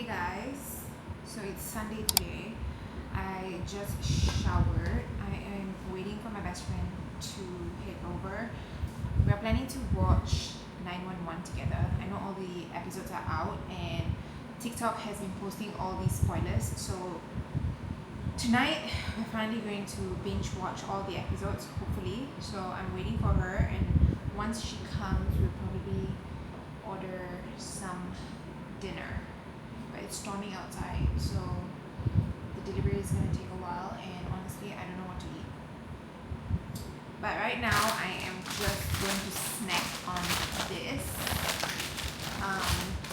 Hey guys, so it's Sunday today. I just showered. I am waiting for my best friend to head over. We're planning to watch 911 together. I know all the episodes are out and TikTok has been posting all these spoilers. So tonight we're finally going to binge watch all the episodes, hopefully. So I'm waiting for her, and once she comes we'll probably order some dinner. But it's storming outside, so the delivery is going to take a while, and honestly I don't know what to eat. But right now I am just going to snack on this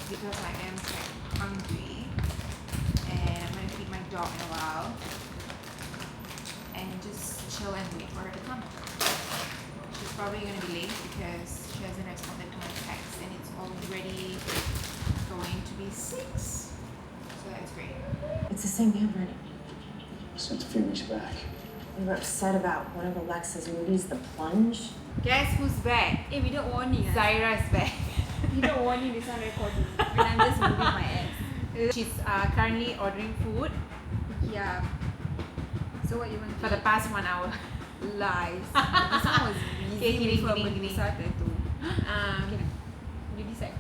because I am quite hungry, and I'm going to feed my dog in a while and just chill and wait for her to come. She's probably going to be late because she hasn't responded to my text, and it's already going to be 6. So that's great. It's the same handwriting. Sent a few weeks back. We were upset about one of Alexa's movies, The Plunge. Guess who's back? Hey, we don't warn you. Zaira's back. We don't warn you, this one recording. When I'm just moving my ass. She's currently ordering food Yeah. So what you want for to the past 1 hour. Lies. This one was Okay, busy with her kidding. besar tattoo. Okay lah. You decide.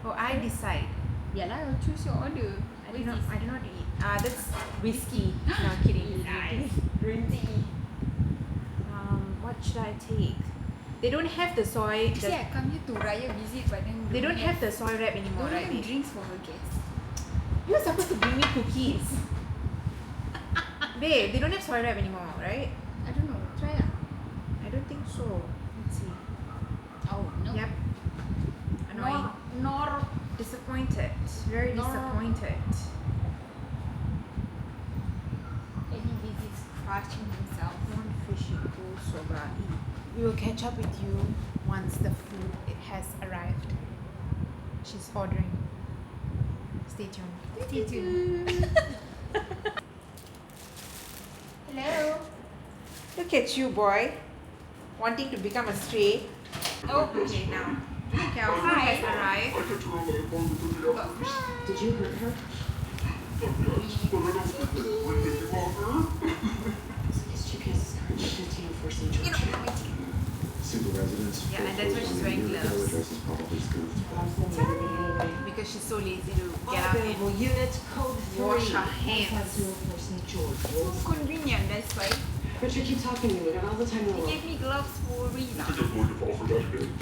Oh, I decide. Yalah, choose your order. I don't know what to eat. That's whiskey. No, kidding. Lies. Green tea. What should I take? They don't have the soy. See, I come here to Raya visit, but then They don't have the soy wrap anymore, don't right? have drinks for her guests. You were supposed to bring me cookies. Babe, they don't have soy wrap anymore, right? I don't know. Try lah. I don't think so. Let's see. Oh, no. Yep. Annoying. Nor. Disappointed. Very No. disappointed. Any visits crushing himself. One fishy cool soba. We will catch up with you once the food has arrived. She's ordering. Stay tuned. Stay tuned. Hello. Look at you, boy. Wanting to become a stray. Oh, okay, now. Okay, our food has arrived. Did you hurt her? It's 2 cases, 115 St. George. Single residence. Yeah, and that's why she's wearing gloves. No address is probably scooped. Because she's so lazy to get up Available and unit, code 3. wash her hands. 150 St. George. So convenient, that's why. Richard, keep talking to me. We got all the time in the He world. gave me gloves for a I reason. think I'm going to fall for that again.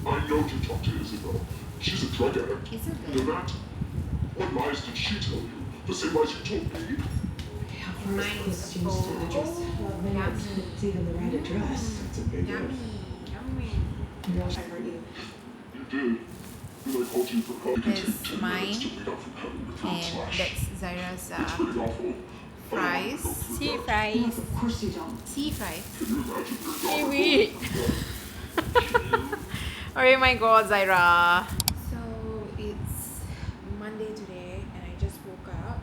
I know you talked to Isabel. She's a drug addict. Isabel? You know that? What lies did she tell you? The same lies you told me? How far is Mine this is change to the address? oh, 12 minutes. yummy. It's even the right address. That's a big Yummy, if. yummy. Gosh, I heard you. You did. When I called you for help, it There's took 10 mine, minutes to wait up from having the throat And slash. that's Zaira's It's pretty awful. fries. Sea fries. Of course you don't. Sea fries. Can you imagine your Hey, daughter? wait. Oh my god, Zaira. So it's Monday today, and I just woke up.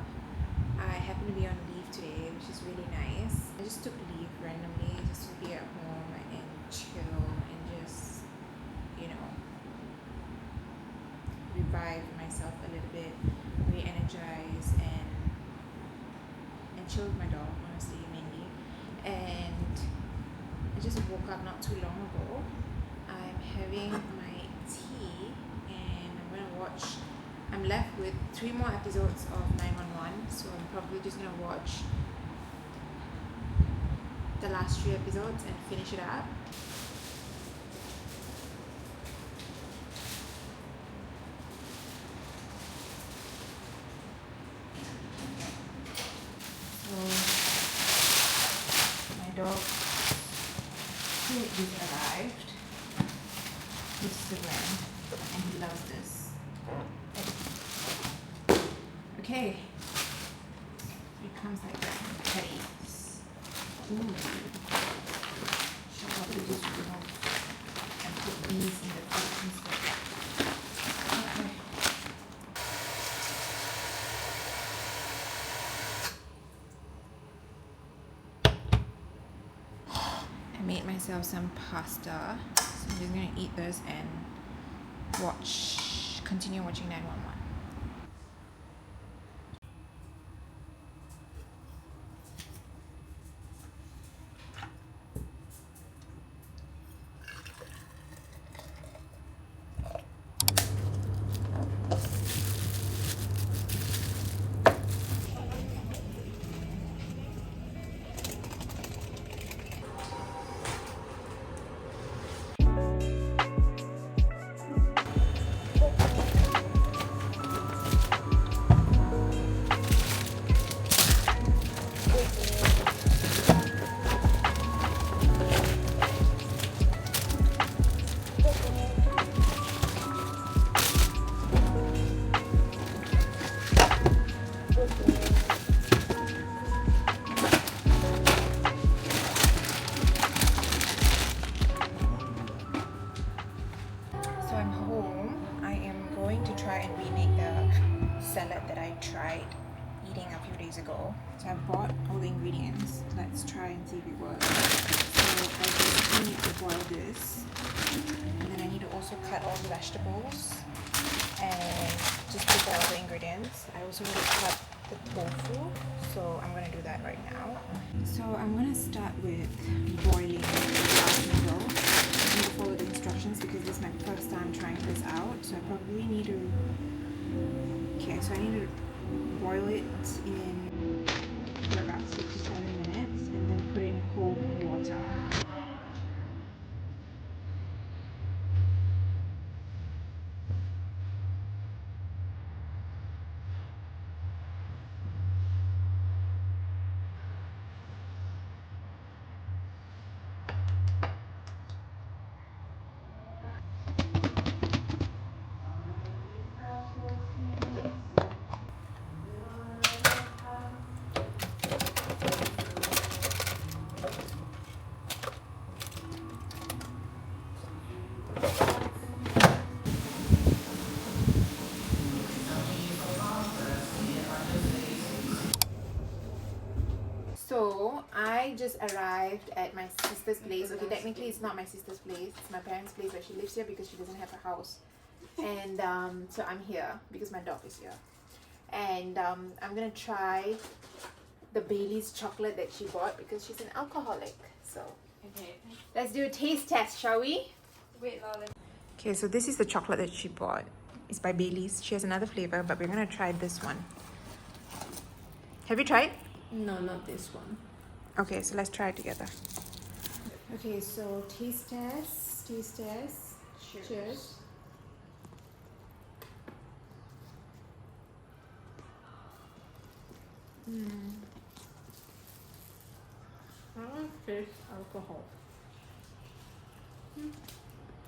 I happen to be on leave today, which is really nice. I just took leave randomly just to be at home and chill and just, revive myself a little bit, re-energize and chill with my dog, honestly, mainly. And I just woke up not too long ago. I'm having my tea, and I'm left with 3 more episodes of 911, so I'm probably just gonna watch the last 3 episodes and finish it up. So my dog food just arrived. He's Instagram, and he loves this. Okay. It comes like that. Patties. Ooh. Should probably just remove and put these in the fridge instead. Okay. I made myself some pasta, so I'm just gonna eat this and continue watching 911. that I tried eating a few days ago. So I bought all the ingredients. Let's try and see if it works. So I just need to boil this, and then I need to also cut all the vegetables and just prepare all the ingredients. I also need to cut the tofu, so I'm gonna do that right now. So I'm gonna start with boiling the rice noodle. I need to follow the instructions because this is my first time trying this out, so I probably need to. Okay, so I need to boil it in for about 6 to 7 minutes and then put in cold water. So I just arrived at my sister's place. Okay, technically it's not my sister's place. It's my parents' place, but she lives here because she doesn't have a house. And so I'm here because my dog is here. And I'm gonna try the Bailey's chocolate that she bought because she's an alcoholic. So Okay. let's do a taste test, shall we? Wait, Lola. Okay, so this is the chocolate that she bought. It's by Bailey's. She has another flavor, but we're gonna try this one. Have you tried? No, not this one. Okay, so let's try it together. Okay, so taste test. Cheers. Cheers. I don't taste alcohol. I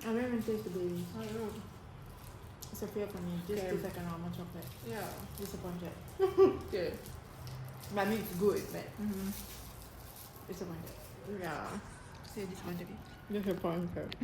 don't even taste the Bailey's. I don't know. It's a fail for me. Just Same. tastes like a normal chocolate. Yeah. Disappointed. Good. I mean, it's good, but disappointed. Yeah. Say disappointed. Disappointed.